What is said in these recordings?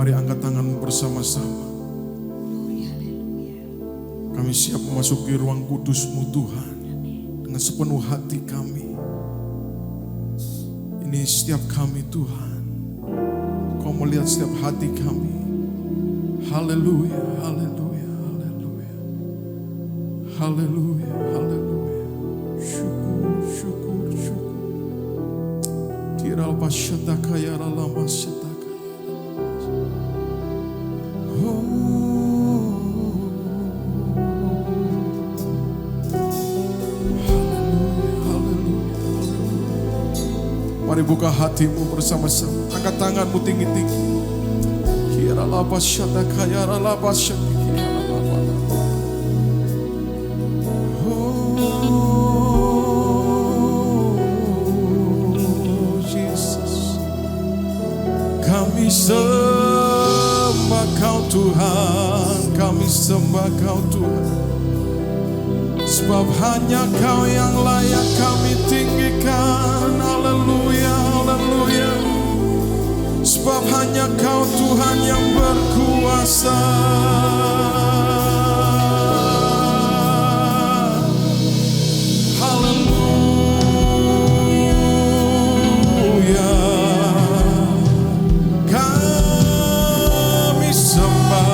Mari angkat tanganmu bersama-sama. Kami siap memasuki ruang kudus-Mu Tuhan dengan sepenuh hati kami. Ini setiap kami Tuhan. Kau melihat setiap hati kami. Haleluya, haleluya, haleluya. Haleluya, haleluya. Syukur, syukur, syukur. Tiral pasyataka ya lama syataka. Mari buka hatimu bersama-sama. Angkat tanganmu tinggi-tinggi. Kira laba syataka ya laba syatiki ya laba. Oh Jesus. Kami sembah Kau Tuhan. Kami sembah Kau Tuhan. Sebab hanya Kau yang layak kami tinggikan. Haleluya, haleluya. Sebab hanya Kau Tuhan yang berkuasa. Haleluya. Kami sembah.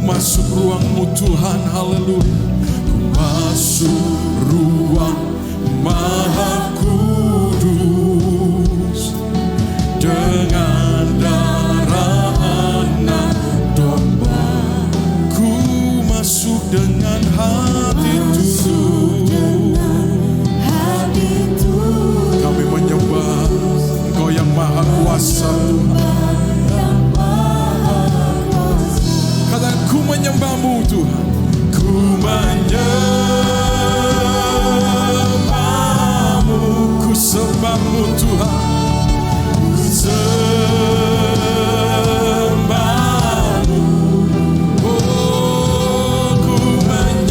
Masuk ruang-Mu Tuhan, haleluya. Ku masuk ruang Maha Kudus dengan darah Anak Domba. Ku masuk dengan hati tulus. Kami menyembah Engkau yang Maha Kuasa Tuhan. Ku menyembah-Mu Tuhan. Ku menyembah-Mu. Ku sembah-Mu Tuhan. Ku sembah-Mu. Oh, ku menyembah-Mu.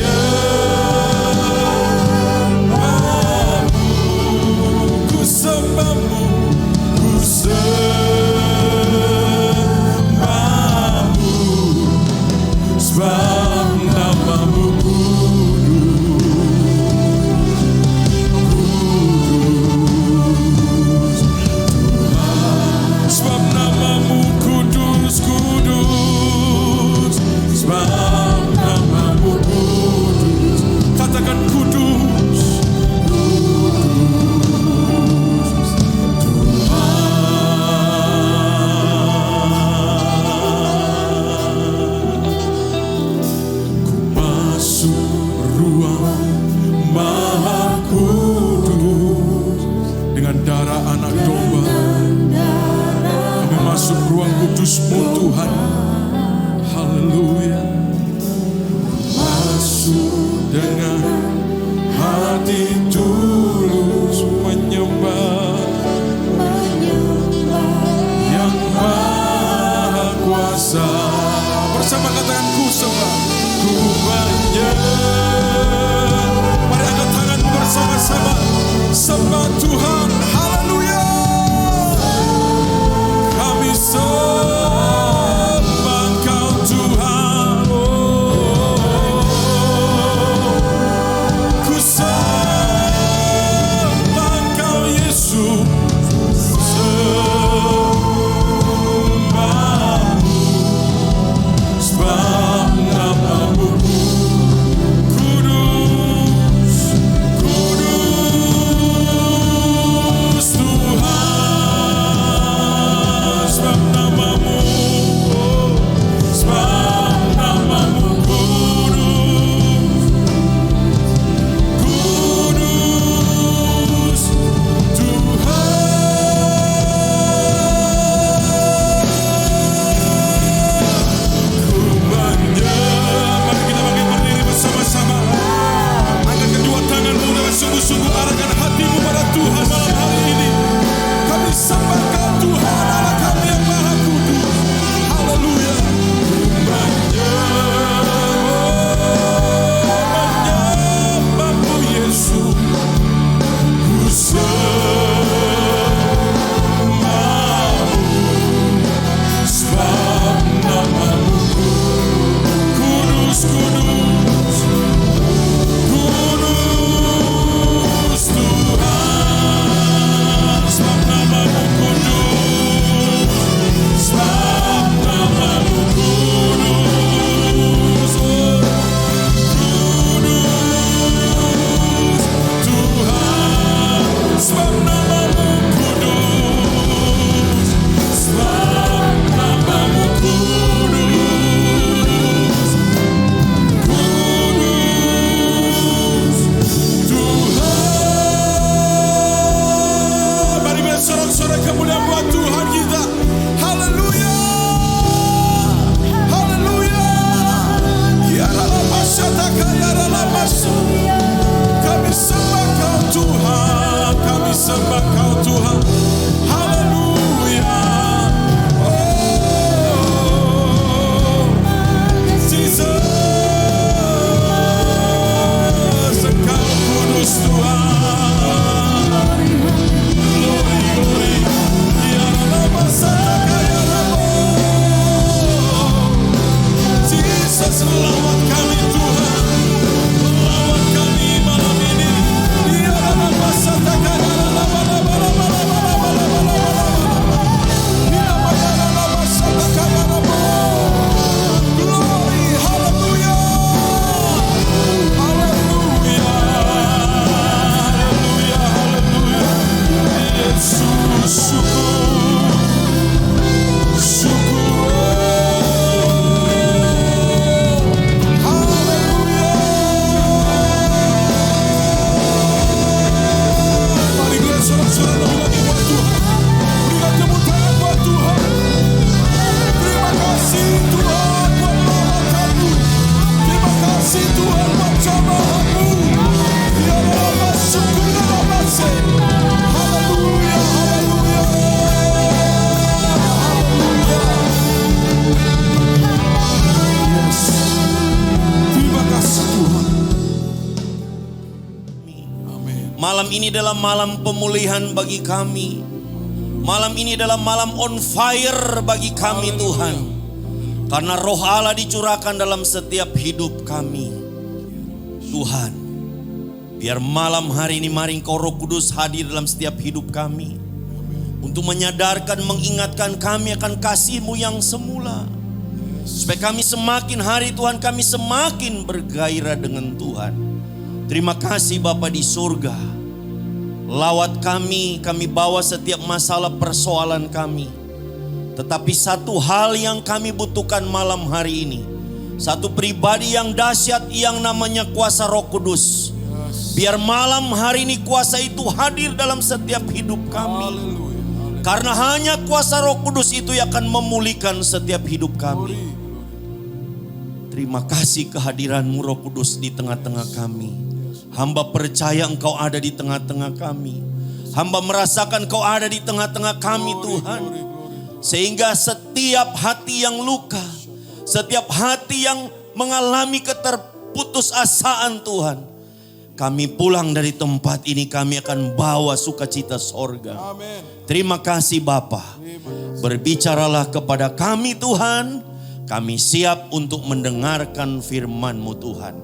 Ku sembah-Mu. Ku sebab nama-Mu kudus, sebab nama-Mu kudus, kudus, sebab nama-Mu kudus. Katakan kudus, kudus, Maha Kudus dengan darah Anak Domba. Kami masuk ruang kudus-Mu Tuhan. Haleluya. Masuk dengan hati tulus menyembah yang Maha Kuasa. Bersama katakan ku sembah, ku menyembah. Mari angkat tangan bersama-sama. Sembah Tuhan. Haleluya. Kami sembah Kau Tuhan. Ku sembah Kau Yesus. Sembah-Mu. Sebab nama-Mu kudus, kudus. Malam ini adalah malam pemulihan bagi kami. Malam ini adalah malam on fire bagi kami Tuhan. Karena roh Allah dicurahkan dalam setiap hidup kami. Tuhan, biar malam hari ini mari Engkau Roh Kudus hadir dalam setiap hidup kami. Untuk menyadarkan, mengingatkan kami akan kasih-Mu yang semula. Supaya kami semakin hari Tuhan, kami semakin bergairah dengan Tuhan. Terima kasih Bapa di surga. Lawat kami bawa setiap masalah persoalan kami. Tetapi satu hal yang kami butuhkan malam hari ini. Satu pribadi yang dahsyat yang namanya kuasa Roh Kudus. Biar malam hari ini kuasa itu hadir dalam setiap hidup kami. Karena hanya kuasa Roh Kudus itu yang akan memulihkan setiap hidup kami. Terima kasih kehadiran-Mu Roh Kudus di tengah-tengah kami. Hamba percaya Engkau ada di tengah-tengah kami. Hamba merasakan Engkau ada di tengah-tengah kami Tuhan. Sehingga setiap hati yang luka, setiap hati yang mengalami keterputusasaan Tuhan, kami pulang dari tempat ini kami akan bawa sukacita sorga. Terima kasih Bapa. Berbicaralah kepada kami Tuhan. Kami siap untuk mendengarkan firman-Mu Tuhan.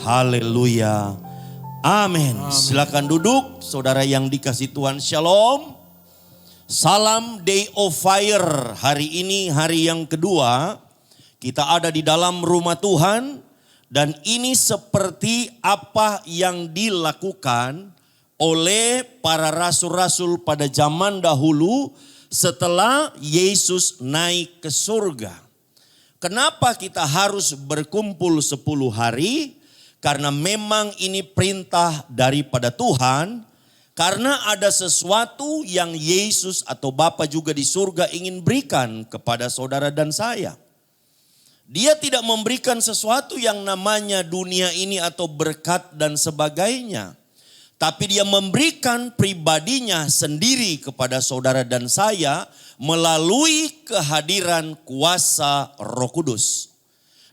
Haleluya. Amin. Silakan duduk, saudara yang dikasih Tuhan. Shalom. Salam Day of Fire. Hari ini hari yang kedua. Kita ada di dalam rumah Tuhan. Dan ini seperti apa yang dilakukan oleh para rasul-rasul pada zaman dahulu setelah Yesus naik ke surga. Kenapa kita harus berkumpul 10 hari? Karena memang ini perintah daripada Tuhan. Karena ada sesuatu yang Yesus atau Bapa juga di surga ingin berikan kepada saudara dan saya. Dia tidak memberikan sesuatu yang namanya dunia ini atau berkat dan sebagainya. Tapi dia memberikan pribadinya sendiri kepada saudara dan saya melalui kehadiran kuasa Roh Kudus.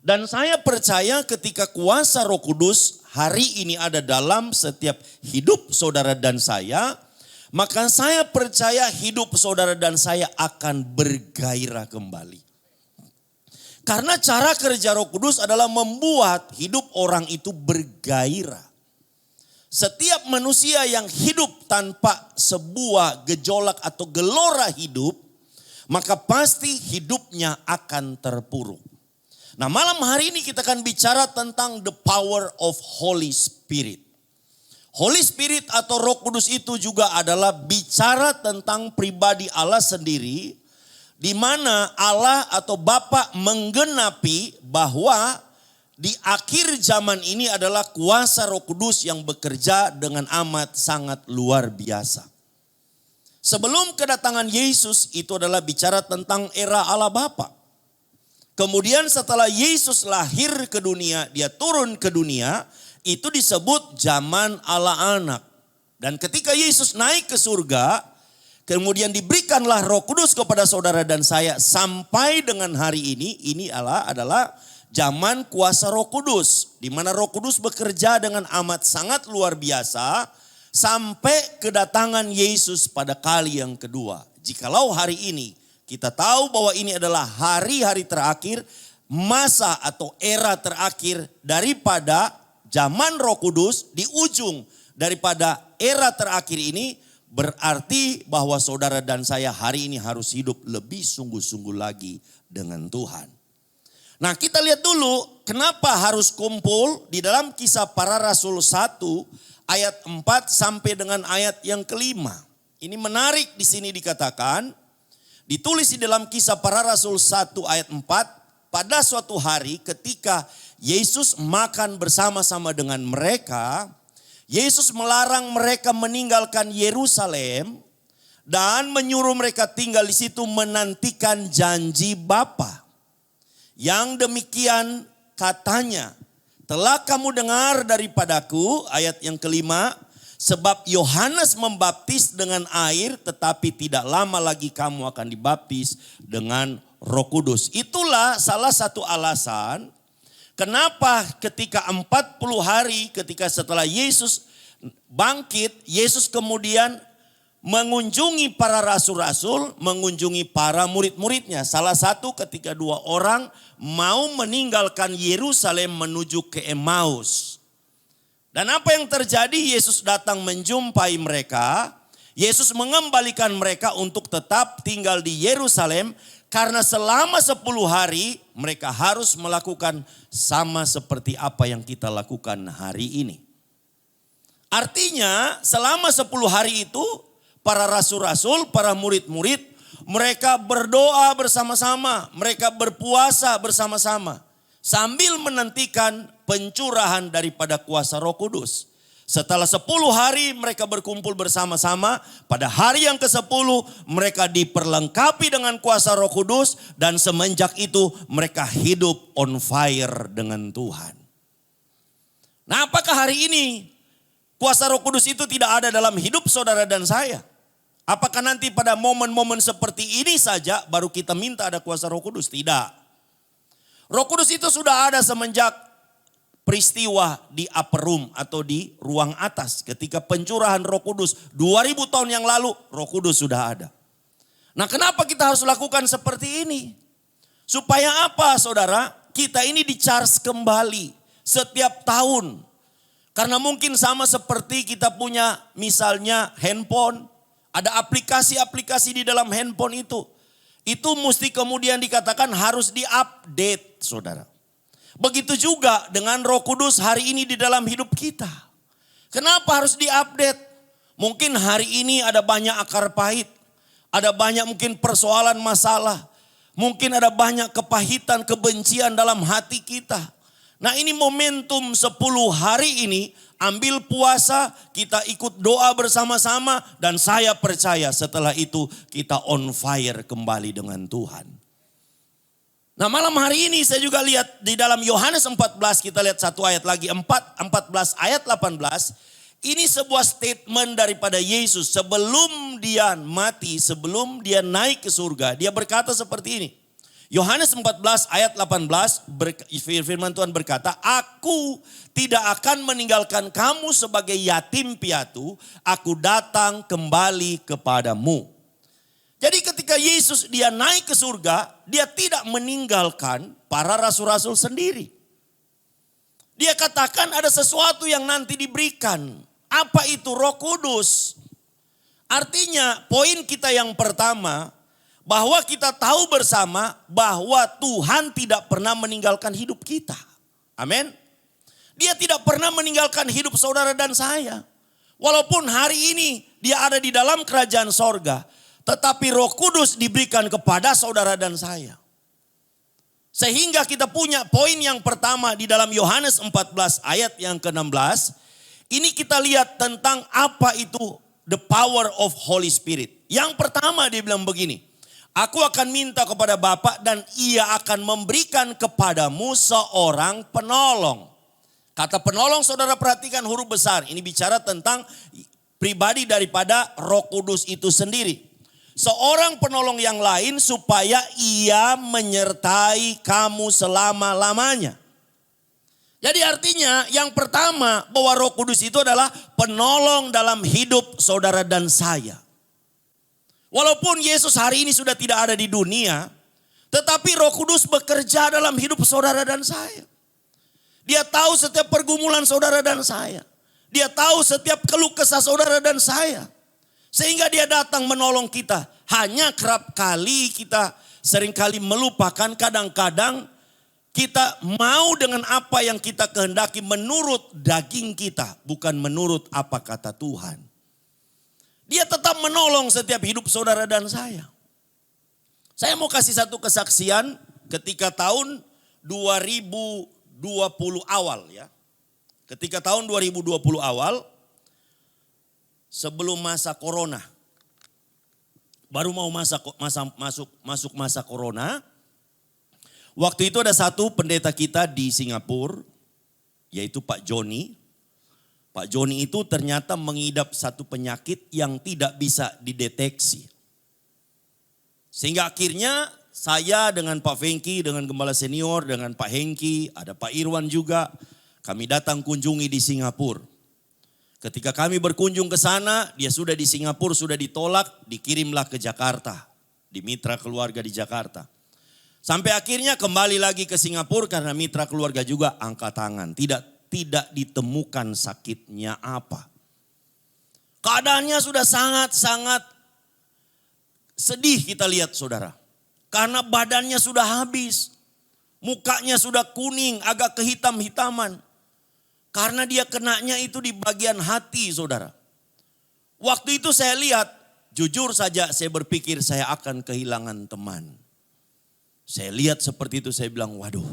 Dan saya percaya ketika kuasa Roh Kudus hari ini ada dalam setiap hidup saudara dan saya, maka saya percaya hidup saudara dan saya akan bergairah kembali. Karena cara kerja Roh Kudus adalah membuat hidup orang itu bergairah. Setiap manusia yang hidup tanpa sebuah gejolak atau gelora hidup, maka pasti hidupnya akan terpuruk. Nah, malam hari ini kita akan bicara tentang the power of Holy Spirit. Holy Spirit atau Roh Kudus itu juga adalah bicara tentang pribadi Allah sendiri, di mana Allah atau Bapa menggenapi bahwa di akhir zaman ini adalah kuasa Roh Kudus yang bekerja dengan amat sangat luar biasa. Sebelum kedatangan Yesus itu adalah bicara tentang era Allah Bapa. Kemudian setelah Yesus lahir ke dunia, dia turun ke dunia, itu disebut zaman Allah Anak. Dan ketika Yesus naik ke surga, kemudian diberikanlah Roh Kudus kepada saudara dan saya sampai dengan hari ini adalah zaman kuasa Roh Kudus, di mana Roh Kudus bekerja dengan amat sangat luar biasa sampai kedatangan Yesus pada kali yang kedua. Jikalau hari ini kita tahu bahwa ini adalah hari-hari terakhir, masa atau era terakhir daripada zaman Roh Kudus, di ujung daripada era terakhir ini, berarti bahwa saudara dan saya hari ini harus hidup lebih sungguh-sungguh lagi dengan Tuhan. Nah, kita lihat dulu kenapa harus kumpul di dalam Kisah Para Rasul 1 ayat 4 sampai dengan ayat yang kelima. Ini menarik, di sini dikatakan, ditulis di dalam Kisah Para Rasul 1 ayat 4, pada suatu hari ketika Yesus makan bersama-sama dengan mereka, Yesus melarang mereka meninggalkan Yerusalem dan menyuruh mereka tinggal di situ menantikan janji Bapa. Yang demikian katanya, telah kamu dengar daripadaku, ayat yang kelima, sebab Yohanes membaptis dengan air, tetapi tidak lama lagi kamu akan dibaptis dengan Roh Kudus. Itulah salah satu alasan kenapa ketika 40 hari ketika setelah Yesus bangkit, Yesus kemudian mengunjungi para rasul-rasul, mengunjungi para murid-muridnya. Salah satu ketika 2 orang mau meninggalkan Yerusalem menuju ke Emmaus. Dan apa yang terjadi? Yesus datang menjumpai mereka. Yesus mengembalikan mereka untuk tetap tinggal di Yerusalem. Karena selama 10 hari mereka harus melakukan sama seperti apa yang kita lakukan hari ini. Artinya selama 10 hari itu para rasul-rasul, para murid-murid, mereka berdoa bersama-sama, mereka berpuasa bersama-sama. Sambil menantikan pencurahan daripada kuasa Roh Kudus. Setelah 10 hari mereka berkumpul bersama-sama, pada hari yang ke-10 mereka diperlengkapi dengan kuasa Roh Kudus. Dan semenjak itu mereka hidup on fire dengan Tuhan. Nah, apakah hari ini kuasa Roh Kudus itu tidak ada dalam hidup saudara dan saya? Apakah nanti pada momen-momen seperti ini saja baru kita minta ada kuasa Roh Kudus? Tidak. Roh Kudus itu sudah ada semenjak peristiwa di upper room atau di ruang atas. Ketika pencurahan Roh Kudus 2000 tahun yang lalu, Roh Kudus sudah ada. Nah, kenapa kita harus lakukan seperti ini? Supaya apa, saudara? Kita ini di-charge kembali setiap tahun. Karena mungkin sama seperti kita punya misalnya handphone. Ada aplikasi-aplikasi di dalam handphone itu. Itu mesti kemudian dikatakan harus di-update, saudara. Begitu juga dengan Roh Kudus hari ini di dalam hidup kita. Kenapa harus di-update? Mungkin hari ini ada banyak akar pahit. Ada banyak mungkin persoalan masalah. Mungkin ada banyak kepahitan, kebencian dalam hati kita. Nah, ini momentum 10 hari ini. Ambil puasa, kita ikut doa bersama-sama. Dan saya percaya setelah itu kita on fire kembali dengan Tuhan. Nah, malam hari ini saya juga lihat di dalam Yohanes 14, kita lihat satu ayat lagi, 14 ayat 18. Ini sebuah statement daripada Yesus sebelum dia mati, sebelum dia naik ke surga. Dia berkata seperti ini. Yohanes 14 ayat 18, firman Tuhan berkata, aku tidak akan meninggalkan kamu sebagai yatim piatu, aku datang kembali kepadamu. Jadi ketika Yesus dia naik ke surga, dia tidak meninggalkan para rasul-rasul sendiri. Dia katakan ada sesuatu yang nanti diberikan. Apa itu? Roh Kudus. Artinya poin kita yang pertama, bahwa kita tahu bersama bahwa Tuhan tidak pernah meninggalkan hidup kita. Amin. Dia tidak pernah meninggalkan hidup saudara dan saya. Walaupun hari ini dia ada di dalam kerajaan sorga, tetapi Roh Kudus diberikan kepada saudara dan saya. Sehingga kita punya poin yang pertama di dalam Yohanes 14 ayat yang ke-16. Ini kita lihat tentang apa itu the power of Holy Spirit. Yang pertama dia bilang begini. Aku akan minta kepada Bapa dan ia akan memberikan kepadamu seorang penolong. Kata penolong saudara perhatikan huruf besar. Ini bicara tentang pribadi daripada Roh Kudus itu sendiri. Seorang penolong yang lain supaya ia menyertai kamu selama-lamanya. Jadi artinya yang pertama bahwa Roh Kudus itu adalah penolong dalam hidup saudara dan saya. Walaupun Yesus hari ini sudah tidak ada di dunia, tetapi Roh Kudus bekerja dalam hidup saudara dan saya. Dia tahu setiap pergumulan saudara dan saya. Dia tahu setiap keluh kesah saudara dan saya. Sehingga dia datang menolong kita. Hanya kerap kali kita seringkali melupakan, kadang-kadang kita mau dengan apa yang kita kehendaki menurut daging kita. Bukan menurut apa kata Tuhan. Dia tetap menolong setiap hidup saudara dan saya. Saya mau kasih satu kesaksian ketika tahun 2020 awal ya. Ketika tahun 2020 awal, sebelum masa corona, baru mau masuk masa corona. Waktu itu ada satu pendeta kita di Singapura, yaitu Pak Joni. Pak Joni itu ternyata mengidap satu penyakit yang tidak bisa dideteksi. Sehingga akhirnya saya dengan Pak Fengki, dengan Gembala Senior, dengan Pak Hengki, ada Pak Irwan juga, kami datang kunjungi di Singapura. Ketika kami berkunjung ke sana, dia sudah di Singapura, sudah ditolak, dikirimlah ke Jakarta. Di mitra keluarga di Jakarta. Sampai akhirnya kembali lagi ke Singapura karena mitra keluarga juga angkat tangan. Tidak ditemukan sakitnya apa. Keadaannya sudah sangat-sangat sedih kita lihat saudara. Karena badannya sudah habis. Mukanya sudah kuning, agak kehitam-hitaman. Karena dia kenanya itu di bagian hati saudara. Waktu itu saya lihat, jujur saja saya berpikir saya akan kehilangan teman. Saya lihat seperti itu saya bilang waduh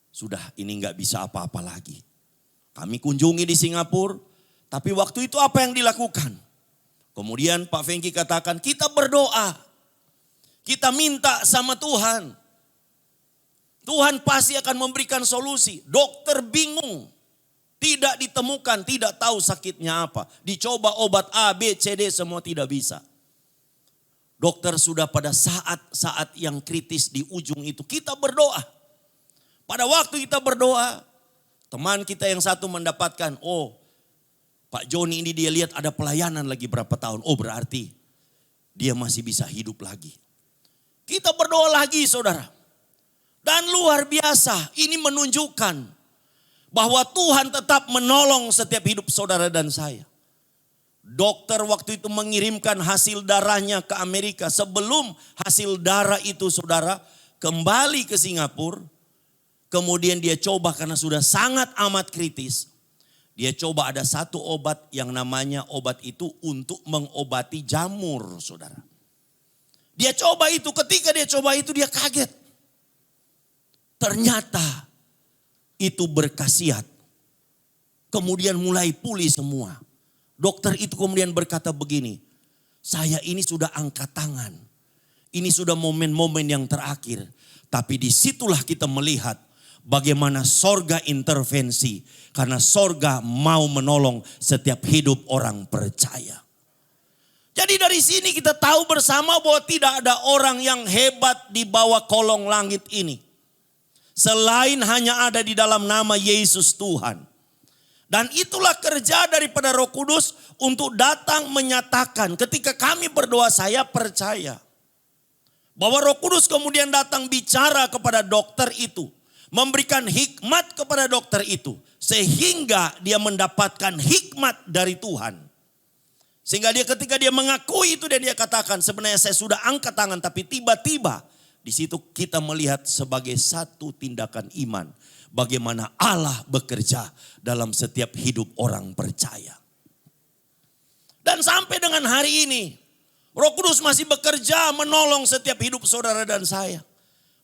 sudah ini gak bisa apa-apa lagi. Kami kunjungi di Singapura, tapi waktu itu apa yang dilakukan? Kemudian Pak Fengki katakan kita berdoa. Kita minta sama Tuhan. Tuhan pasti akan memberikan solusi. Dokter bingung. Tidak ditemukan, tidak tahu sakitnya apa. Dicoba obat A, B, C, D semua tidak bisa. Dokter sudah pada saat-saat yang kritis di ujung itu kita berdoa. Pada waktu kita berdoa, teman kita yang satu mendapatkan, oh Pak Joni ini dia lihat ada pelayanan lagi berapa tahun. Oh berarti dia masih bisa hidup lagi. Kita berdoa lagi saudara. Dan luar biasa ini menunjukkan bahwa Tuhan tetap menolong setiap hidup saudara dan saya. Dokter waktu itu mengirimkan hasil darahnya ke Amerika. Sebelum hasil darah itu saudara kembali ke Singapura. Kemudian dia coba karena sudah sangat amat kritis. Dia coba ada satu obat yang namanya obat itu untuk mengobati jamur saudara. Dia coba itu, ketika dia coba itu dia kaget. Ternyata itu berkhasiat. Kemudian mulai pulih semua. Dokter itu kemudian berkata begini, saya ini sudah angkat tangan. Ini sudah momen-momen yang terakhir. Tapi disitulah kita melihat bagaimana sorga intervensi. Karena sorga mau menolong setiap hidup orang percaya. Jadi dari sini kita tahu bersama bahwa tidak ada orang yang hebat di bawah kolong langit ini. Selain hanya ada di dalam nama Yesus Tuhan. Dan itulah kerja daripada Roh Kudus untuk datang menyatakan ketika kami berdoa, saya percaya bahwa Roh Kudus kemudian datang bicara kepada dokter itu, memberikan hikmat kepada dokter itu sehingga dia mendapatkan hikmat dari Tuhan. Sehingga dia ketika dia mengakui itu dan dia katakan sebenarnya saya sudah angkat tangan, tapi tiba-tiba di situ kita melihat sebagai satu tindakan iman bagaimana Allah bekerja dalam setiap hidup orang percaya. Dan sampai dengan hari ini Roh Kudus masih bekerja menolong setiap hidup saudara dan saya.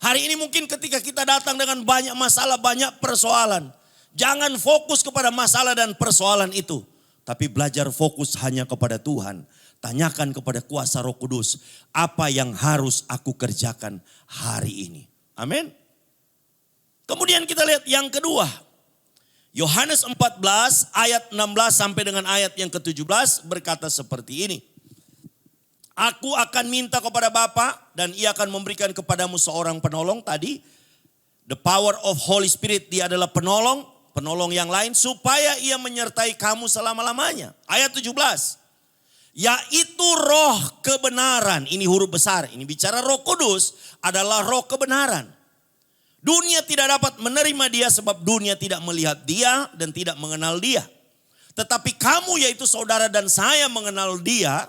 Hari ini mungkin ketika kita datang dengan banyak masalah, banyak persoalan. Jangan fokus kepada masalah dan persoalan itu. Tapi belajar fokus hanya kepada Tuhan. Tanyakan kepada kuasa Roh Kudus. Apa yang harus aku kerjakan hari ini. Amin. Kemudian kita lihat yang kedua. Yohanes 14 ayat 16 sampai dengan ayat yang ke-17 berkata seperti ini. Aku akan minta kepada Bapa dan ia akan memberikan kepadamu seorang penolong tadi. The power of Holy Spirit, dia adalah penolong yang lain supaya ia menyertai kamu selama-lamanya. Ayat 17. Yaitu roh kebenaran, ini huruf besar, ini bicara Roh Kudus adalah roh kebenaran. Dunia tidak dapat menerima dia sebab dunia tidak melihat dia dan tidak mengenal dia. Tetapi kamu yaitu saudara dan saya mengenal dia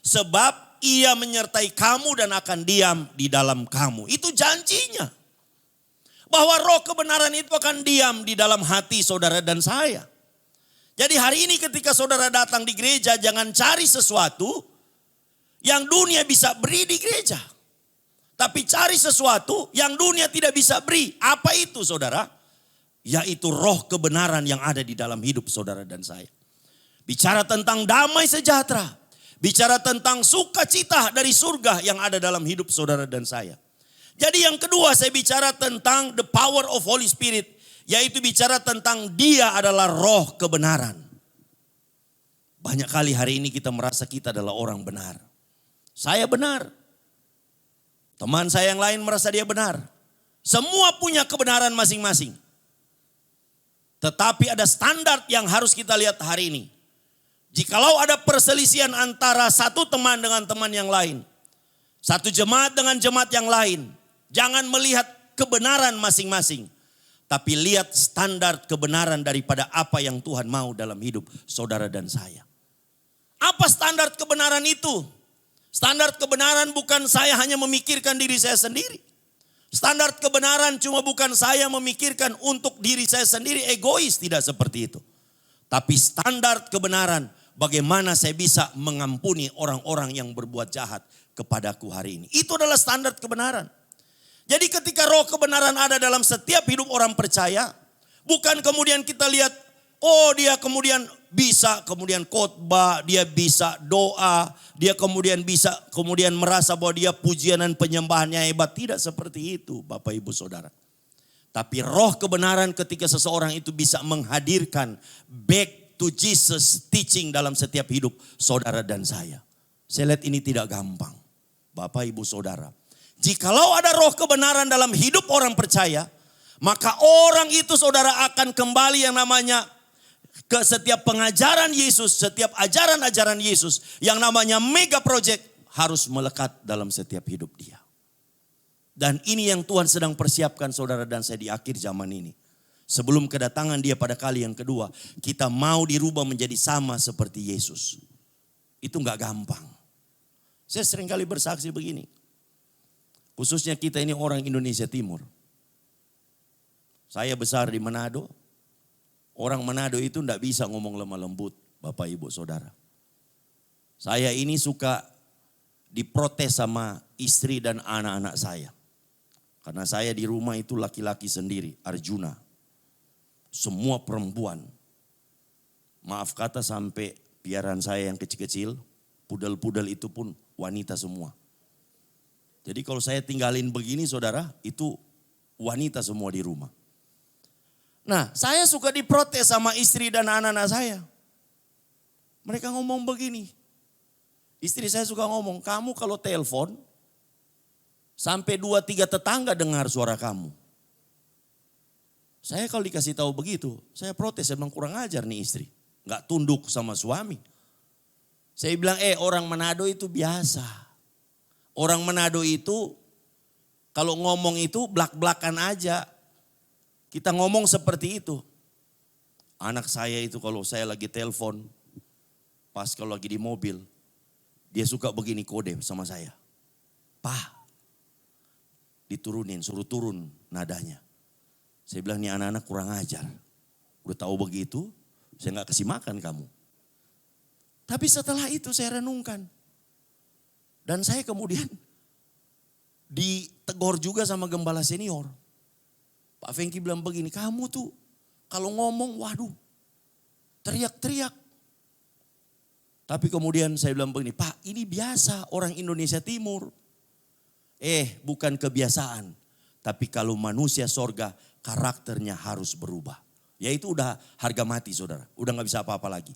sebab ia menyertai kamu dan akan diam di dalam kamu. Itu janjinya. Bahwa roh kebenaran itu akan diam di dalam hati saudara dan saya. Jadi hari ini ketika saudara datang di gereja jangan cari sesuatu yang dunia bisa beri di gereja. Tapi cari sesuatu yang dunia tidak bisa beri. Apa itu saudara? Yaitu roh kebenaran yang ada di dalam hidup saudara dan saya. Bicara tentang damai sejahtera. Bicara tentang sukacita dari surga yang ada dalam hidup saudara dan saya. Jadi yang kedua saya bicara tentang the power of Holy Spirit. Yaitu bicara tentang dia adalah roh kebenaran. Banyak kali hari ini kita merasa kita adalah orang benar. Saya benar. Teman saya yang lain merasa dia benar. Semua punya kebenaran masing-masing. Tetapi ada standar yang harus kita lihat hari ini. Jikalau ada perselisihan antara satu teman dengan teman yang lain. Satu jemaat dengan jemaat yang lain. Jangan melihat kebenaran masing-masing. Tapi lihat standar kebenaran daripada apa yang Tuhan mau dalam hidup saudara dan saya. Apa standar kebenaran itu? Standar kebenaran bukan saya hanya memikirkan diri saya sendiri. Standar kebenaran cuma bukan saya memikirkan untuk diri saya sendiri, egois, tidak seperti itu. Tapi standar kebenaran bagaimana saya bisa mengampuni orang-orang yang berbuat jahat kepadaku hari ini. Itu adalah standar kebenaran. Jadi ketika roh kebenaran ada dalam setiap hidup orang percaya, bukan kemudian kita lihat, oh dia kemudian bisa kemudian khotbah, dia bisa doa, dia kemudian bisa kemudian merasa bahwa dia pujian dan penyembahannya hebat. Tidak seperti itu Bapak Ibu Saudara. Tapi roh kebenaran ketika seseorang itu bisa menghadirkan back to Jesus teaching dalam setiap hidup saudara dan saya. Saya lihat ini tidak gampang Bapak Ibu Saudara. Jikalau ada roh kebenaran dalam hidup orang percaya, maka orang itu saudara akan kembali yang namanya ke setiap pengajaran Yesus, setiap ajaran-ajaran Yesus yang namanya mega project harus melekat dalam setiap hidup dia. Dan ini yang Tuhan sedang persiapkan saudara dan saya di akhir zaman ini. Sebelum kedatangan dia pada kali yang kedua, kita mau dirubah menjadi sama seperti Yesus. Itu gak gampang. Saya sering kali bersaksi begini. Khususnya kita ini orang Indonesia Timur. Saya besar di Manado. Orang Manado itu tidak bisa ngomong lemah lembut, Bapak Ibu Saudara. Saya ini suka diprotes sama istri dan anak-anak saya. Karena saya di rumah itu laki-laki sendiri, Arjuna. Semua perempuan. Maaf kata sampai piaraan saya yang kecil-kecil, pudel-pudel itu pun wanita semua. Jadi kalau saya tinggalin begini saudara, itu wanita semua di rumah. Nah, saya suka diprotes sama istri dan anak-anak saya. Mereka ngomong begini. Istri saya suka ngomong, kamu kalau telepon, sampai 2-3 tetangga dengar suara kamu. Saya kalau dikasih tahu begitu, saya protes, saya bilang kurang ajar nih istri. Nggak tunduk sama suami. Saya bilang, orang Manado itu biasa. Orang Manado itu kalau ngomong itu blak-blakan aja. Kita ngomong seperti itu. Anak saya itu kalau saya lagi telepon, pas kalau lagi di mobil, dia suka begini kode sama saya. Pak, diturunin, suruh turun nadanya. Saya bilang, nih anak-anak kurang ajar. Udah tahu begitu, saya gak kasih makan kamu. Tapi setelah itu saya renungkan. Dan saya kemudian ditegur juga sama gembala senior. Pak Fengki bilang begini, kamu tuh kalau ngomong, waduh, teriak-teriak. Tapi kemudian saya bilang begini, Pak ini biasa orang Indonesia Timur. Bukan kebiasaan. Tapi kalau manusia sorga, karakternya harus berubah. Yaitu udah harga mati saudara. Udah gak bisa apa-apa lagi.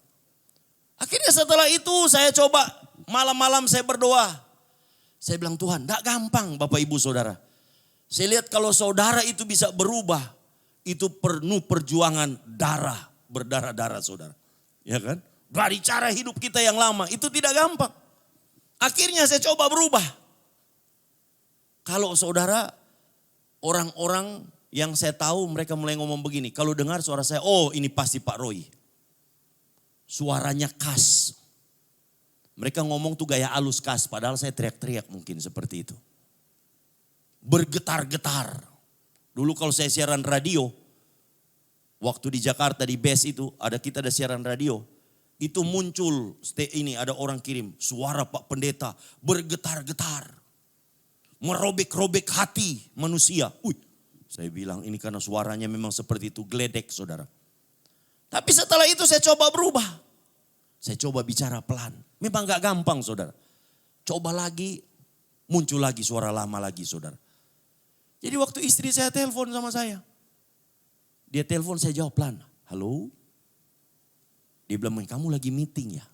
Akhirnya setelah itu saya coba malam-malam saya berdoa. Saya bilang Tuhan gak gampang Bapak Ibu Saudara. Saya lihat kalau saudara itu bisa berubah. Itu penuh perjuangan darah. Berdarah-darah saudara. Ya kan? Dari cara hidup kita yang lama itu tidak gampang. Akhirnya saya coba berubah. Kalau saudara orang-orang yang saya tahu mereka mulai ngomong begini. Kalau dengar suara saya, oh ini pasti Pak Roy. Suaranya khas. Mereka ngomong tuh gaya halus khas. Padahal saya teriak-teriak mungkin seperti itu. Bergetar-getar. Dulu kalau saya siaran radio. Waktu di Jakarta di BES itu kita ada siaran radio. Itu muncul ini ada orang kirim. Suara Pak Pendeta bergetar-getar. Merobek-robek hati manusia. Saya bilang ini karena suaranya memang seperti itu, geledek saudara. Tapi setelah itu saya coba berubah. Saya coba bicara pelan. Memang gak gampang saudara. Coba lagi, muncul lagi suara lama lagi saudara. Jadi waktu istri saya telepon sama saya. Dia telepon saya jawab pelan. Halo? Dia bilang, kamu lagi meeting ya?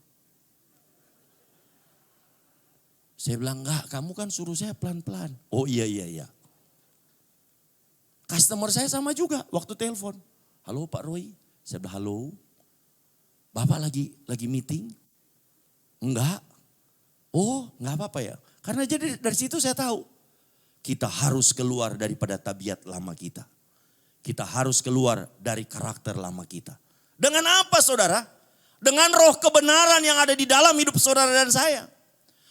Saya bilang, enggak, kamu kan suruh saya pelan-pelan. Oh iya. Customer saya sama juga waktu telepon. Halo Pak Roy. Saya bilang halo. Bapak lagi meeting? Enggak. Oh enggak apa-apa ya. Karena jadi dari situ saya tahu. Kita harus keluar daripada tabiat lama kita. Kita harus keluar dari karakter lama kita. Dengan apa saudara? Dengan roh kebenaran yang ada di dalam hidup saudara dan saya.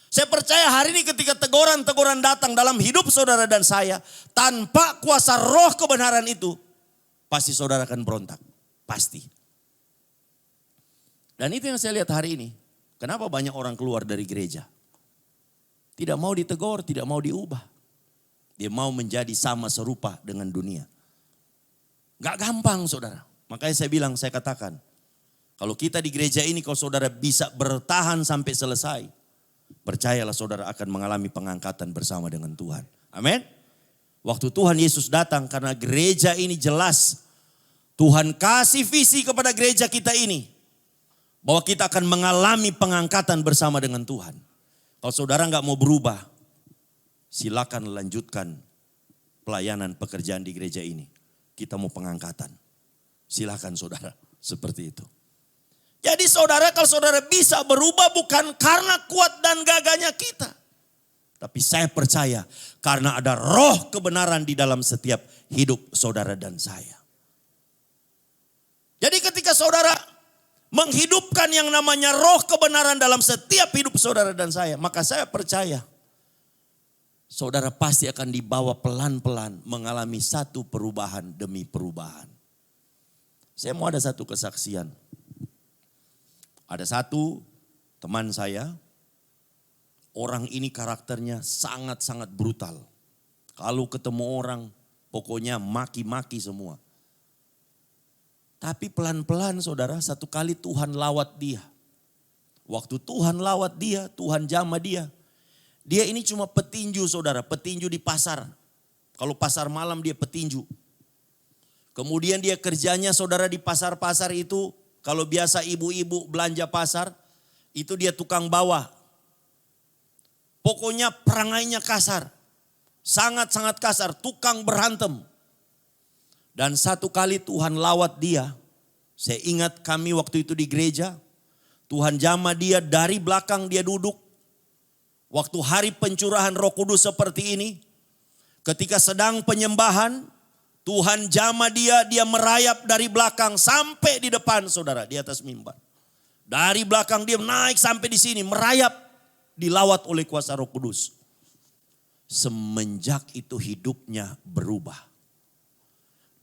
Saya percaya hari ini ketika teguran-teguran datang dalam hidup saudara dan saya. Tanpa kuasa roh kebenaran itu. Pasti saudara akan berontak. Pasti. Dan itu yang saya lihat hari ini. Kenapa banyak orang keluar dari gereja. Tidak mau ditegur, tidak mau diubah. Dia mau menjadi sama serupa dengan dunia. Gak gampang saudara. Makanya saya katakan. Kalau kita di gereja ini kalau saudara bisa bertahan sampai selesai. Percayalah saudara akan mengalami pengangkatan bersama dengan Tuhan. Amin. Waktu Tuhan Yesus datang karena gereja ini jelas. Tuhan kasih visi kepada gereja kita ini. Bahwa kita akan mengalami pengangkatan bersama dengan Tuhan. Kalau saudara gak mau berubah. Silakan lanjutkan pelayanan pekerjaan di gereja ini. Kita mau pengangkatan. Silakan saudara. Seperti itu. Jadi saudara kalau saudara bisa berubah bukan karena kuat dan gagahnya kita. Tapi saya percaya karena ada roh kebenaran di dalam setiap hidup saudara dan saya. Jadi ketika saudara menghidupkan yang namanya roh kebenaran dalam setiap hidup saudara dan saya. Maka saya percaya saudara pasti akan dibawa pelan-pelan mengalami satu perubahan demi perubahan. Saya mau ada satu kesaksian. Ada satu teman saya, orang ini karakternya sangat-sangat brutal. Kalau ketemu orang, pokoknya maki-maki semua. Tapi pelan-pelan saudara, satu kali Tuhan lawat dia. Waktu Tuhan lawat dia, Tuhan jamah dia. Dia ini cuma petinju saudara, petinju di pasar. Kalau pasar malam dia petinju. Kemudian dia kerjanya saudara di pasar-pasar itu. Kalau biasa ibu-ibu belanja pasar, itu dia tukang bawa. Pokoknya perangainya kasar. Sangat-sangat kasar, tukang berantem. Dan satu kali Tuhan lawat dia. Saya ingat kami waktu itu di gereja. Tuhan jamah dia dari belakang dia duduk. Waktu hari pencurahan Roh Kudus seperti ini. Ketika sedang penyembahan. Tuhan jamah dia merayap dari belakang sampai di depan saudara. Di atas mimbar. Dari belakang dia naik sampai di sini. Merayap. Dilawat oleh kuasa Roh Kudus. Semenjak itu hidupnya berubah.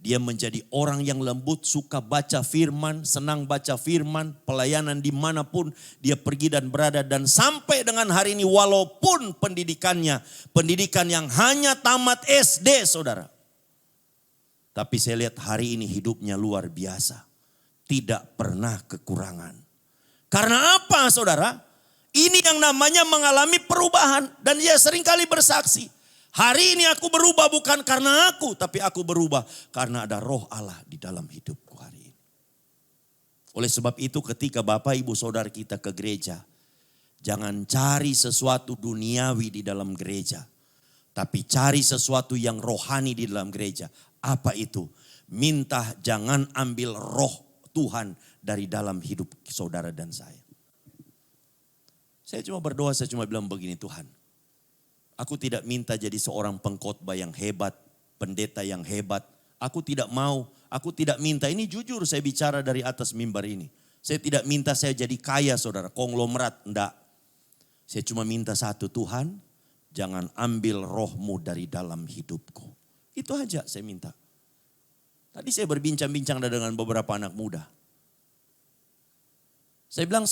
Dia menjadi orang yang lembut, suka baca firman, senang baca firman, pelayanan dimanapun dia pergi dan berada. Dan sampai dengan hari ini walaupun pendidikannya, pendidikan yang hanya tamat SD saudara. Tapi saya lihat hari ini hidupnya luar biasa. Tidak pernah kekurangan. Karena apa saudara? Ini yang namanya mengalami perubahan. Dan dia seringkali bersaksi. Hari ini aku berubah bukan karena aku, tapi aku berubah karena ada Roh Allah di dalam hidupku hari ini. Oleh sebab itu ketika Bapak Ibu Saudara kita ke gereja, jangan cari sesuatu duniawi di dalam gereja. Tapi cari sesuatu yang rohani di dalam gereja. Apa itu? Minta jangan ambil roh Tuhan dari dalam hidup saudara dan saya. Saya cuma berdoa, saya cuma bilang begini, Tuhan. Aku tidak minta jadi seorang pengkhotbah yang hebat, pendeta yang hebat. Aku tidak mau, aku tidak minta. Ini jujur saya bicara dari atas mimbar ini. Saya tidak minta saya jadi kaya saudara, konglomerat, enggak. Saya cuma minta satu, Tuhan jangan ambil rohmu dari dalam hidupku. Itu aja saya minta. Tadi saya berbincang-bincang dengan beberapa anak muda. Saya bilang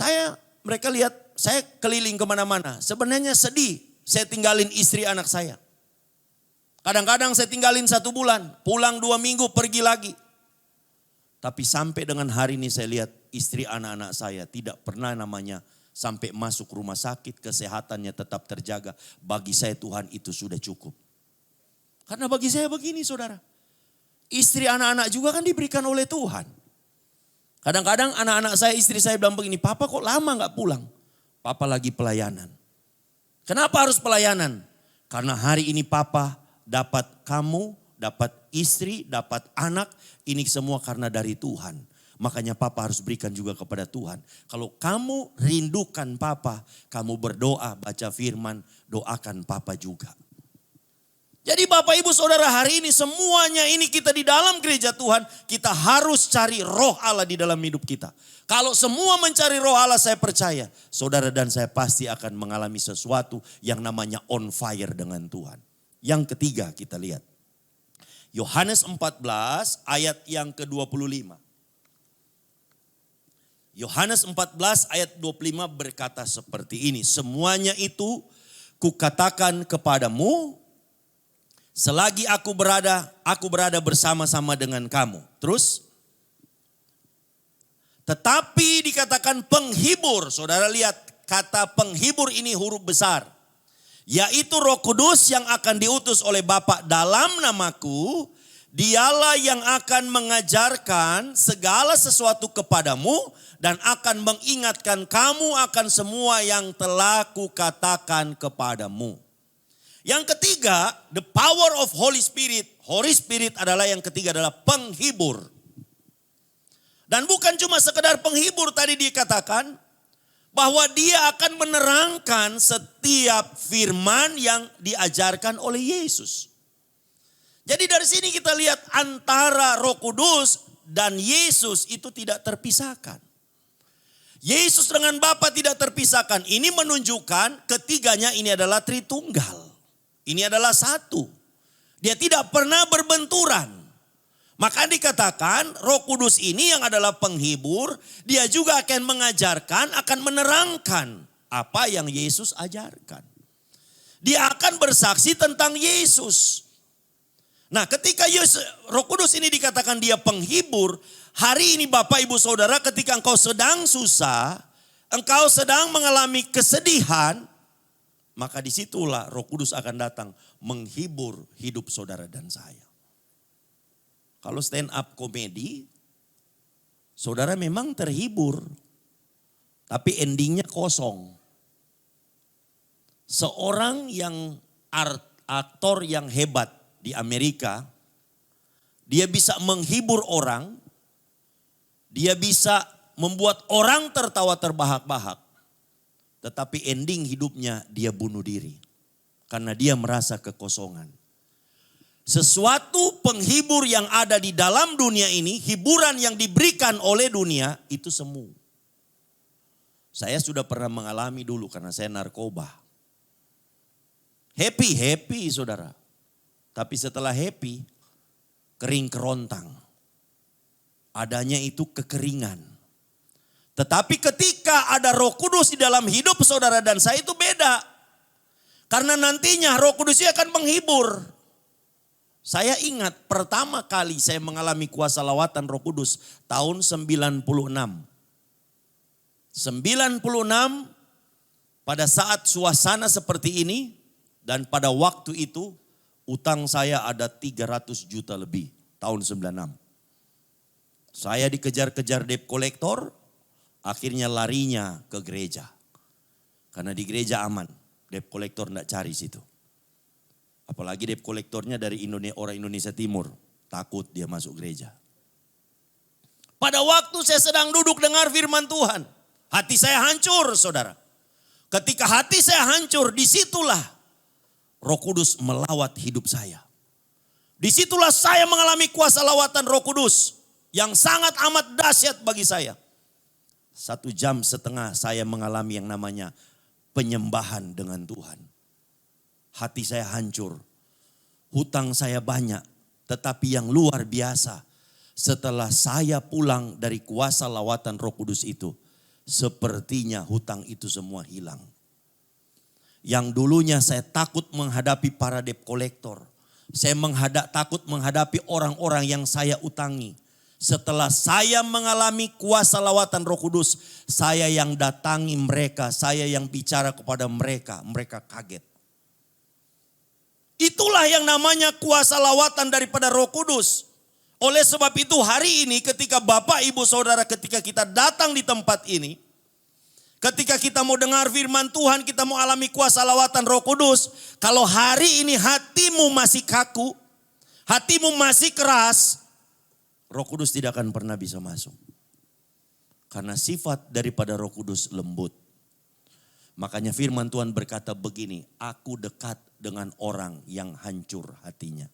mereka lihat saya keliling kemana-mana. Sebenarnya sedih. Saya tinggalin istri anak saya. Kadang-kadang saya tinggalin 1 bulan. Pulang 2 minggu pergi lagi. Tapi sampai dengan hari ini saya lihat istri anak-anak saya tidak pernah namanya sampai masuk rumah sakit. Kesehatannya tetap terjaga. Bagi saya Tuhan itu sudah cukup. Karena bagi saya begini saudara. Istri anak-anak juga kan diberikan oleh Tuhan. Kadang-kadang anak-anak saya, istri saya bilang begini. Papa kok lama gak pulang? Papa lagi pelayanan. Kenapa harus pelayanan? Karena hari ini papa dapat kamu, dapat istri, dapat anak. Ini semua karena dari Tuhan. Makanya papa harus berikan juga kepada Tuhan. Kalau kamu rindukan papa, kamu berdoa, baca firman, doakan papa juga. Jadi Bapak Ibu Saudara hari ini semuanya ini kita di dalam gereja Tuhan. Kita harus cari roh Allah di dalam hidup kita. Kalau semua mencari roh Allah saya percaya. Saudara dan saya pasti akan mengalami sesuatu yang namanya on fire dengan Tuhan. Yang ketiga kita lihat. Yohanes 14 ayat yang ke-25. Yohanes 14 ayat 25 berkata seperti ini. Semuanya itu kukatakan kepadamu. Selagi aku berada bersama-sama dengan kamu. Terus. Tetapi dikatakan penghibur. Saudara lihat kata penghibur ini huruf besar. Yaitu Roh Kudus yang akan diutus oleh Bapa dalam namaku. Dialah yang akan mengajarkan segala sesuatu kepadamu. Dan akan mengingatkan kamu akan semua yang telah kukatakan kepadamu. Yang ketiga, the power of Holy Spirit. Holy Spirit adalah yang ketiga adalah penghibur. Dan bukan cuma sekedar penghibur tadi dikatakan. Bahwa dia akan menerangkan setiap firman yang diajarkan oleh Yesus. Jadi dari sini kita lihat antara Roh Kudus dan Yesus itu tidak terpisahkan. Yesus dengan Bapa tidak terpisahkan. Ini menunjukkan ketiganya ini adalah Tritunggal. Ini adalah satu. Dia tidak pernah berbenturan. Maka dikatakan Roh Kudus ini yang adalah penghibur. Dia juga akan mengajarkan, akan menerangkan apa yang Yesus ajarkan. Dia akan bersaksi tentang Yesus. Nah ketika Roh Kudus ini dikatakan dia penghibur. Hari ini Bapak Ibu Saudara ketika engkau sedang susah. Engkau sedang mengalami kesedihan. Maka disitulah Roh Kudus akan datang menghibur hidup saudara dan saya. Kalau stand up komedi, saudara memang terhibur. Tapi endingnya kosong. Seorang yang aktor yang hebat di Amerika, dia bisa menghibur orang, dia bisa membuat orang tertawa terbahak-bahak. Tetapi ending hidupnya dia bunuh diri. Karena dia merasa kekosongan. Sesuatu penghibur yang ada di dalam dunia ini, hiburan yang diberikan oleh dunia, itu semu. Saya sudah pernah mengalami dulu karena saya narkoba. Happy saudara. Tapi setelah happy, kering kerontang. Adanya itu kekeringan. Tetapi ketika ada Roh Kudus di dalam hidup saudara dan saya itu beda. Karena nantinya Roh Kudus akan menghibur. Saya ingat pertama kali saya mengalami kuasa lawatan Roh Kudus tahun 96. 96 pada saat suasana seperti ini dan pada waktu itu utang saya ada 300 juta lebih tahun 96. Saya dikejar-kejar debt collector, akhirnya larinya ke gereja. Karena di gereja aman, debt collector enggak cari situ. Apalagi debt kolektornya dari orang Indonesia Timur. Takut dia masuk gereja. Pada waktu saya sedang duduk dengar firman Tuhan. Hati saya hancur saudara. Ketika hati saya hancur, disitulah Roh Kudus melawat hidup saya. Disitulah saya mengalami kuasa lawatan Roh Kudus. Yang sangat amat dahsyat bagi saya. 1,5 jam saya mengalami yang namanya penyembahan dengan Tuhan. Hati saya hancur, hutang saya banyak, tetapi yang luar biasa setelah saya pulang dari kuasa lawatan Roh Kudus itu, sepertinya hutang itu semua hilang. Yang dulunya saya takut menghadapi para debt collector, saya takut menghadapi orang-orang yang saya utangi. Setelah saya mengalami kuasa lawatan Roh Kudus, saya yang datangi mereka, saya yang bicara kepada mereka, mereka kaget. Itulah yang namanya kuasa lawatan daripada Roh Kudus. Oleh sebab itu hari ini ketika Bapak Ibu Saudara ketika kita datang di tempat ini. Ketika kita mau dengar firman Tuhan, kita mau alami kuasa lawatan Roh Kudus. Kalau hari ini hatimu masih kaku, hatimu masih keras, Roh Kudus tidak akan pernah bisa masuk. Karena sifat daripada Roh Kudus lembut. Makanya firman Tuhan berkata begini, aku dekat dengan orang yang hancur hatinya.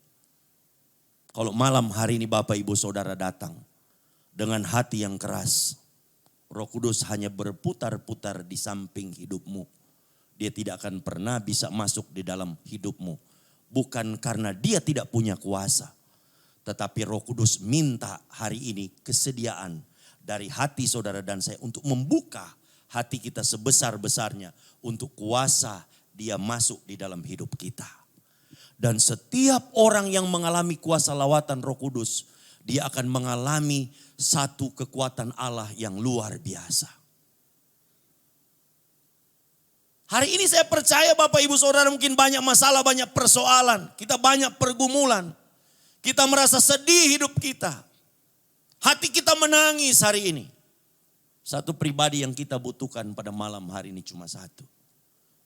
Kalau malam hari ini Bapak Ibu Saudara datang dengan hati yang keras, Roh Kudus hanya berputar-putar di samping hidupmu. Dia tidak akan pernah bisa masuk di dalam hidupmu. Bukan karena dia tidak punya kuasa. Tetapi Roh Kudus minta hari ini kesediaan dari hati saudara dan saya untuk membuka hati kita sebesar-besarnya untuk kuasa dia masuk di dalam hidup kita. Dan setiap orang yang mengalami kuasa lawatan Roh Kudus, dia akan mengalami satu kekuatan Allah yang luar biasa. Hari ini saya percaya Bapak Ibu Saudara mungkin banyak masalah, banyak persoalan. Kita banyak pergumulan. Kita merasa sedih hidup kita. Hati kita menangis hari ini. Satu pribadi yang kita butuhkan pada malam hari ini cuma satu.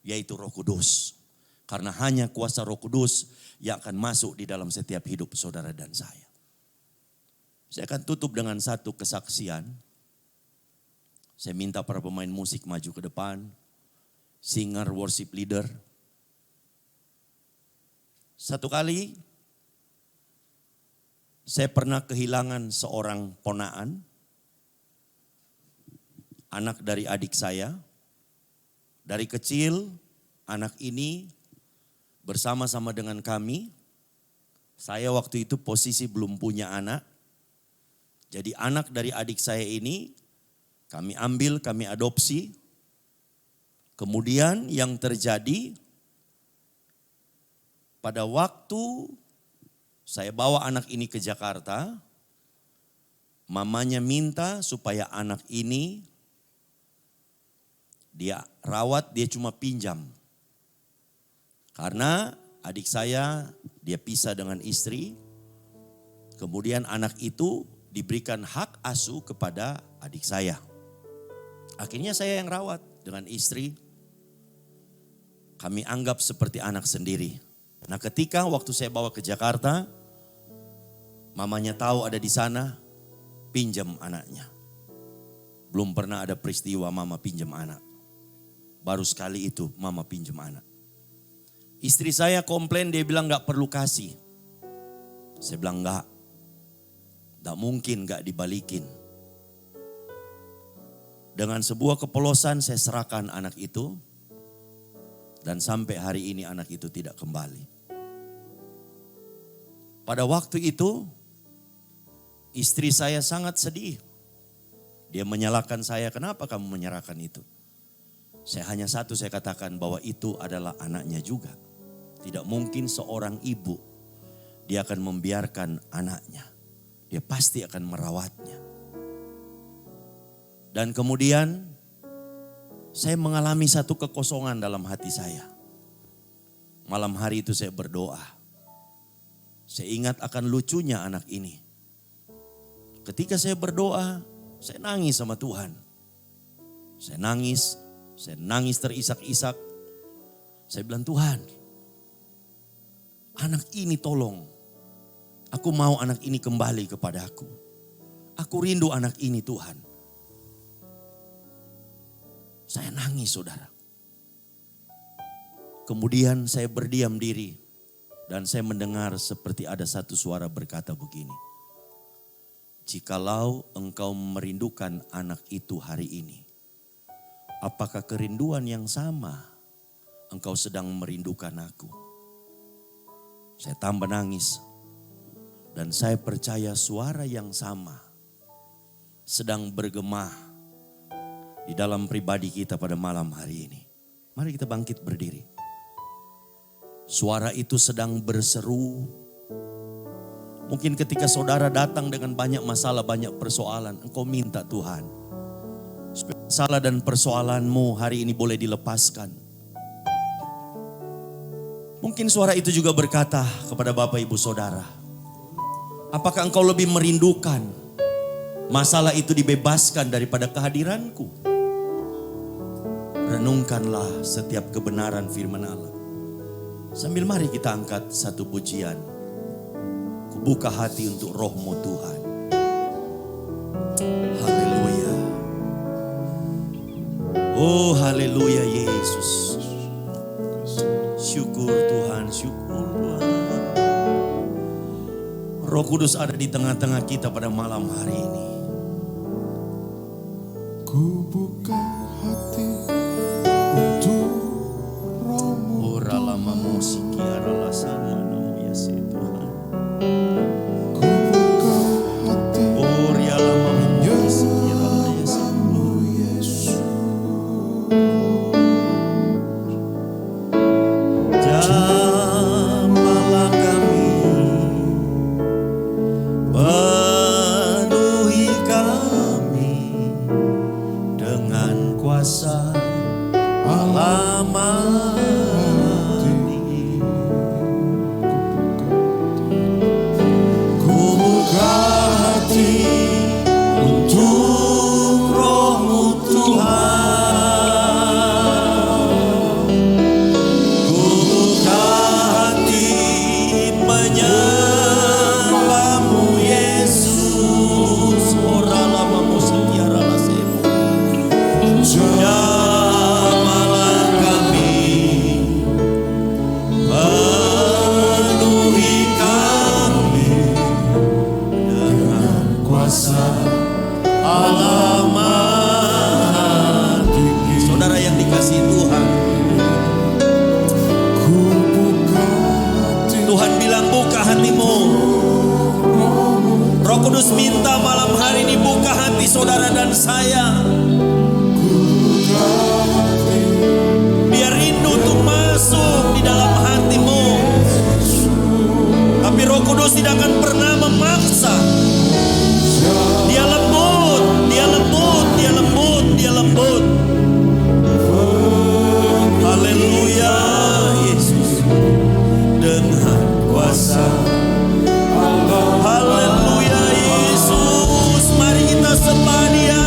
Yaitu Roh Kudus. Karena hanya kuasa Roh Kudus yang akan masuk di dalam setiap hidup saudara dan saya. Saya akan tutup dengan satu kesaksian. Saya minta para pemain musik maju ke depan. Singer, worship leader. Satu kali saya pernah kehilangan seorang ponaan. Anak dari adik saya. Dari kecil anak ini bersama-sama dengan kami. Saya waktu itu posisi belum punya anak. Jadi anak dari adik saya ini kami ambil, kami adopsi. Kemudian yang terjadi pada waktu saya bawa anak ini ke Jakarta, mamanya minta supaya anak ini dia rawat, dia cuma pinjam. Karena adik saya dia pisah dengan istri, kemudian anak itu diberikan hak asuh kepada adik saya. Akhirnya saya yang rawat dengan istri. Kami anggap seperti anak sendiri. Nah ketika waktu saya bawa ke Jakarta, Mamanya tahu ada di sana, pinjam anaknya. Belum pernah ada peristiwa mama pinjam anak. Baru sekali itu mama pinjam anak. Istri saya komplain, dia bilang gak perlu kasih. Saya bilang enggak. Gak mungkin gak dibalikin. Dengan sebuah kepolosan saya serahkan anak itu. Dan sampai hari ini anak itu tidak kembali. Pada waktu itu istri saya sangat sedih. Dia menyalahkan saya, kenapa kamu menyerahkan itu? Saya hanya satu, saya katakan bahwa itu adalah anaknya juga. Tidak mungkin seorang ibu dia akan membiarkan anaknya. Dia pasti akan merawatnya. Dan kemudian saya mengalami satu kekosongan dalam hati saya. Malam hari itu saya berdoa. Saya ingat akan lucunya anak ini. Ketika saya berdoa, saya nangis sama Tuhan. Saya nangis terisak-isak. Saya bilang, Tuhan, anak ini tolong. Aku mau anak ini kembali kepada aku. Aku rindu anak ini, Tuhan. Saya nangis, saudara. Kemudian saya berdiam diri. Dan saya mendengar seperti ada satu suara berkata begini. Jikalau engkau merindukan anak itu hari ini, apakah kerinduan yang sama engkau sedang merindukan aku? Saya tambah nangis. Dan saya percaya suara yang sama sedang bergema di dalam pribadi kita pada malam hari ini. Mari kita bangkit berdiri. Suara itu sedang berseru. Mungkin ketika saudara datang dengan banyak masalah, banyak persoalan, engkau minta Tuhan, supaya masalah dan persoalanmu hari ini boleh dilepaskan. Mungkin suara itu juga berkata kepada Bapak Ibu Saudara, apakah engkau lebih merindukan masalah itu dibebaskan daripada kehadiranku? Renungkanlah setiap kebenaran firman Allah. Sambil mari kita angkat satu pujian. Kubuka hati untuk roh-Mu Tuhan. Haleluya. Oh haleluya Yesus. Syukur Tuhan, syukur Tuhan. Roh Kudus ada di tengah-tengah kita pada malam hari ini. Ku buka hati untuk roh-Mu. Uralama musiki arala sama namo ya se Tuhan. Ku buka hati Orialama musiki arala ya se. Yesus. Jamalah kami, penuhi kami dengan kuasa Alamighty. Ku buka hati untuk roh-Mu Tuhan. Ku buka hati menyembah-Mu Yesus. Oralama musiki arala semu. Jamalah kami, penuhi kami dengan kuasa Alamighty. Saudara yang dikasihi Tuhan, Ku buka hati Tuhan bilang buka hatimu. Roh Kudus minta malam hari ini buka hati saudara dan saya. Biar rindu untuk masuk di dalam hatimu. Tapi Roh Kudus tidak akan pernah memaksa. Dia lembut, dia lembut, dia lembut, dia lembut. Haleluya Yesus. Dengan kuasa. Haleluya Yesus. Mari kita sembah Dia.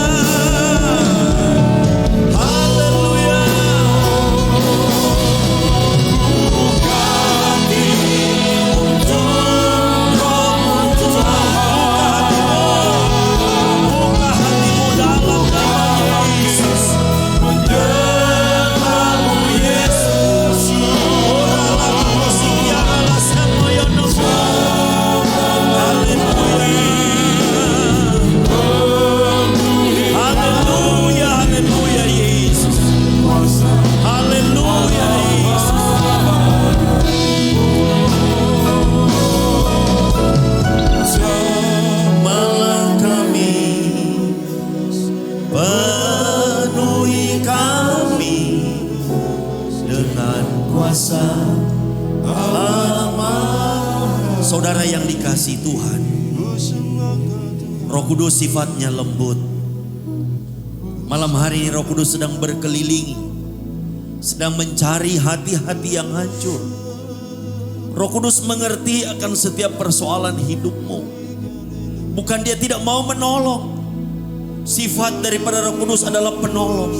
Haleluya. Buka hati untuk roh-Mu Tuhan. kasih Tuhan, Roh Kudus sifatnya lembut. Malam hari ini Roh Kudus sedang berkeliling, sedang mencari hati-hati yang hancur. Roh Kudus mengerti akan setiap persoalan hidupmu. Bukan dia tidak mau menolong. Sifat daripada Roh Kudus adalah penolong.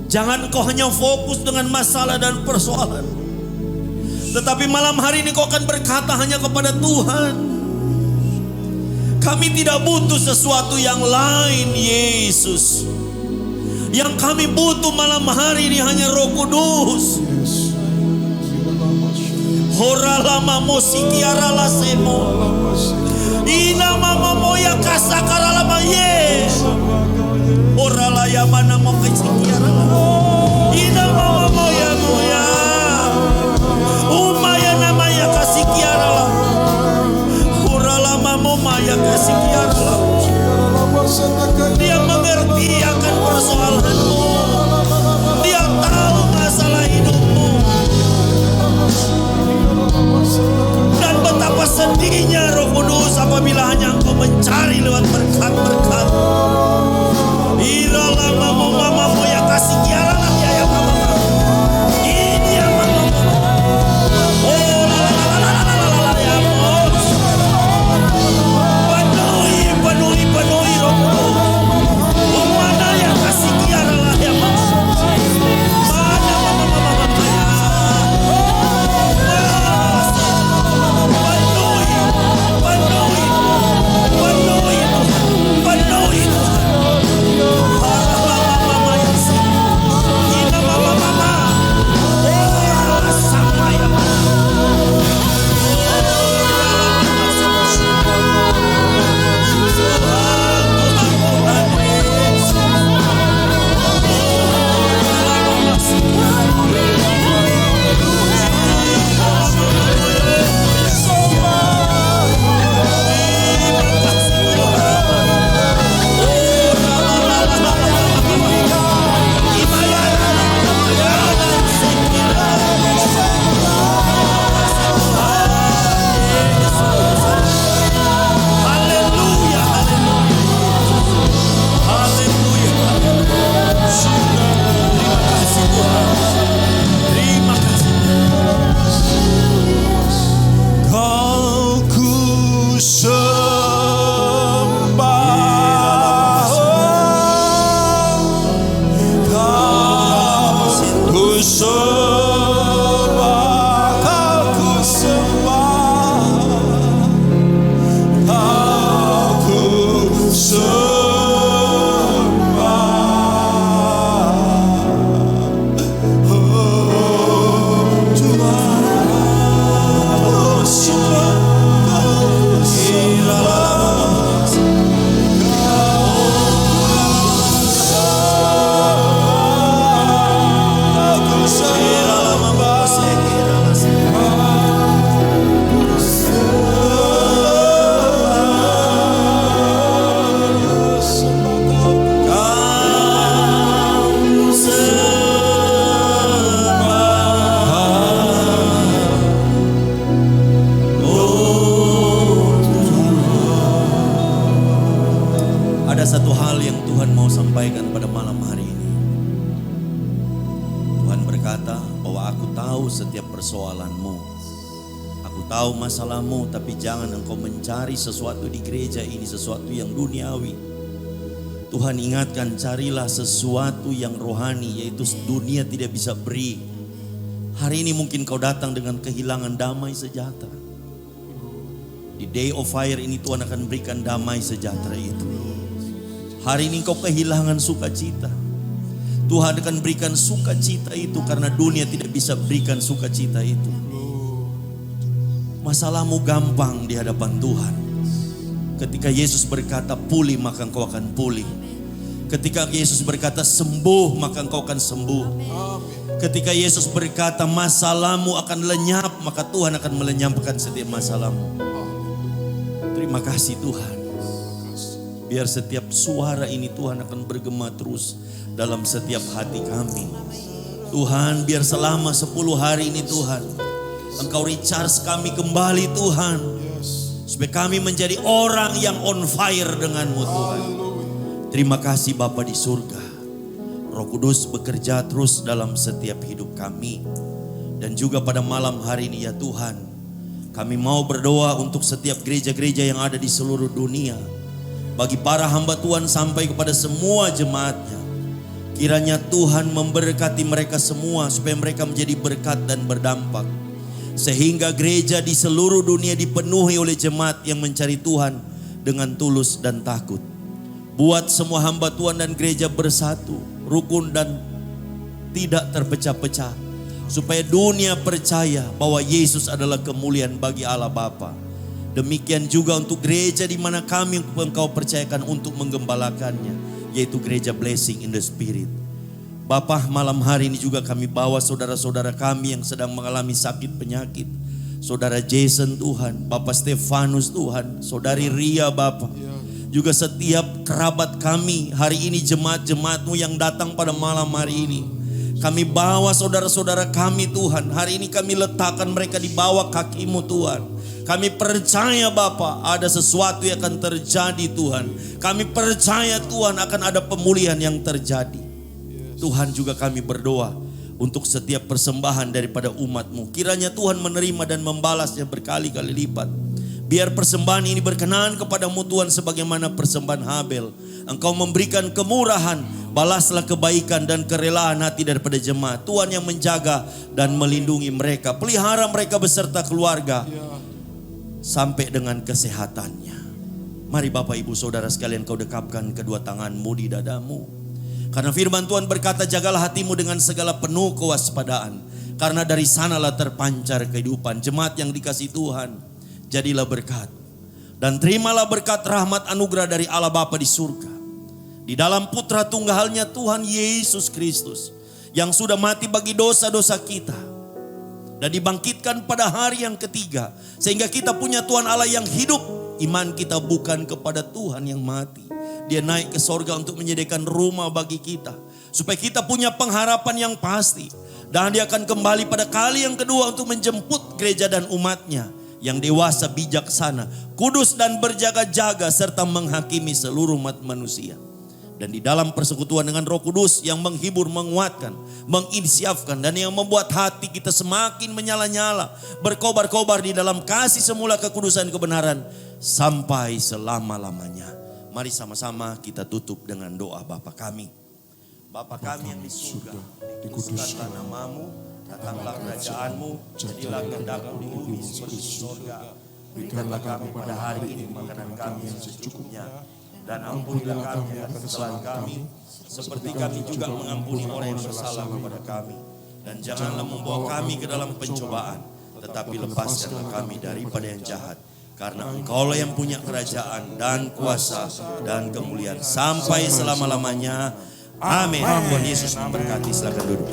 Jangan kau hanya fokus dengan masalah dan persoalan, tetapi malam hari ini kau akan berkata hanya kepada Tuhan, kami tidak butuh sesuatu yang lain Yesus. Yang kami butuh malam hari ini hanya Roh Kudus. Horalama mosikiara la semo. Ina mama moya kasakara lama ye. Orala ya mana mo kisikiara la. Ina mama moya moya. Umaya nama ya kasikiara la. Orala mama moya kasikiara la. Dia mengerti akan persoalanmu. Dia tahu masalah hidupmu. Dan betapa sedihnya Roh Kudus apabila hanya engkau mencari lewat berkat-berkat. Iralah mama ya kasih kialah ya mama. Ini ya mama. Oh la ya mama. Penuhi Roh Kudus. Oh mana ya kasih kialah ya mama. Mana mama ya. Masalahmu, tapi jangan engkau mencari sesuatu di gereja ini, sesuatu yang duniawi. Tuhan ingatkan, carilah sesuatu yang rohani, yaitu dunia tidak bisa beri. Hari ini mungkin kau datang dengan kehilangan damai sejahtera. Di Day of Fire ini Tuhan akan berikan damai sejahtera itu. Hari ini kau kehilangan sukacita. Tuhan akan berikan sukacita itu karena dunia tidak bisa berikan sukacita itu. Masalahmu gampang di hadapan Tuhan. Ketika Yesus berkata pulih, maka engkau akan pulih. Ketika Yesus berkata sembuh, maka engkau akan sembuh. Ketika Yesus berkata masalahmu akan lenyap, maka Tuhan akan melenyapkan setiap masalahmu. Terima kasih Tuhan. Biar setiap suara ini Tuhan akan bergema terus dalam setiap hati kami. Tuhan, biar selama 10 hari ini Tuhan, Engkau recharge kami kembali Tuhan. Supaya kami menjadi orang yang on fire dengan-Mu Tuhan. Terima kasih Bapa di surga. Roh Kudus bekerja terus dalam setiap hidup kami. Dan juga pada malam hari ini ya Tuhan, kami mau berdoa untuk setiap gereja-gereja yang ada di seluruh dunia. Bagi para hamba Tuhan sampai kepada semua jemaatnya. Kiranya Tuhan memberkati mereka semua supaya mereka menjadi berkat dan berdampak. Sehingga gereja di seluruh dunia dipenuhi oleh jemaat yang mencari Tuhan dengan tulus dan takut. Buat semua hamba Tuhan dan gereja bersatu, rukun dan tidak terpecah-pecah. Supaya dunia percaya bahwa Yesus adalah kemuliaan bagi Allah Bapa. Demikian juga untuk gereja di mana kami Engkau percayakan untuk menggembalakannya, yaitu gereja Blessing in the Spirit. Bapa, malam hari ini juga kami bawa saudara-saudara kami yang sedang mengalami sakit penyakit. Saudara Jason Tuhan, Bapak Stefanus Tuhan, Saudari Ria Bapak. Juga setiap kerabat kami hari ini, jemaat-jemaat-Mu yang datang pada malam hari ini. Kami bawa saudara-saudara kami Tuhan. Hari ini kami letakkan mereka di bawah kaki-Mu Tuhan. Kami percaya Bapa ada sesuatu yang akan terjadi Tuhan. Kami percaya Tuhan akan ada pemulihan yang terjadi. Tuhan juga kami berdoa untuk setiap persembahan daripada umat-Mu. Kiranya Tuhan menerima dan membalasnya berkali-kali lipat. Biar persembahan ini berkenan kepada-Mu Tuhan sebagaimana persembahan Habel. Engkau memberikan kemurahan, balaslah kebaikan dan kerelaan hati daripada jemaat. Tuhan yang menjaga dan melindungi mereka. Pelihara mereka beserta keluarga sampai dengan kesehatannya. Mari Bapak Ibu Saudara sekalian kau dekapkan kedua tanganmu di dadamu. Karena firman Tuhan berkata, jagalah hatimu dengan segala penuh kewaspadaan. Karena dari sanalah terpancar kehidupan. Jemaat yang dikasihi Tuhan, jadilah berkat. Dan terimalah berkat rahmat anugerah dari Allah Bapa di surga. Di dalam putra tunggalnya Tuhan Yesus Kristus. Yang sudah mati bagi dosa-dosa kita. Dan dibangkitkan pada hari yang ketiga. Sehingga kita punya Tuhan Allah yang hidup. Iman kita bukan kepada Tuhan yang mati. Dia naik ke sorga untuk menyediakan rumah bagi kita. Supaya kita punya pengharapan yang pasti. Dan dia akan kembali pada kali yang kedua untuk menjemput gereja dan umatnya. Yang dewasa, bijaksana, kudus dan berjaga-jaga. Serta menghakimi seluruh umat manusia. Dan di dalam persekutuan dengan Roh Kudus yang menghibur, menguatkan, menginisiafkan. Dan yang membuat hati kita semakin menyala-nyala. Berkobar-kobar di dalam kasih semula kekudusan kebenaran. Sampai selama-lamanya. Mari sama-sama kita tutup dengan doa Bapa kami. Bapa kami yang di surga, dikuduskanlah namamu, datanglah kerajaan-Mu, jadilah kehendak-Mu di bumi seperti di surga. Berikanlah kami pada hari ini makanan kami yang secukupnya, dan ampunilah kami atas kesalahan kami, seperti kami juga mengampuni orang yang bersalah kepada kami. Dan janganlah membawa kami ke dalam pencobaan, tetapi lepaskanlah kami daripada yang jahat. Karena Engkaulah yang punya kerajaan dan kuasa dan kemuliaan sampai selama-lamanya. Amin. Tuhan Yesus memberkati. Silakan duduk.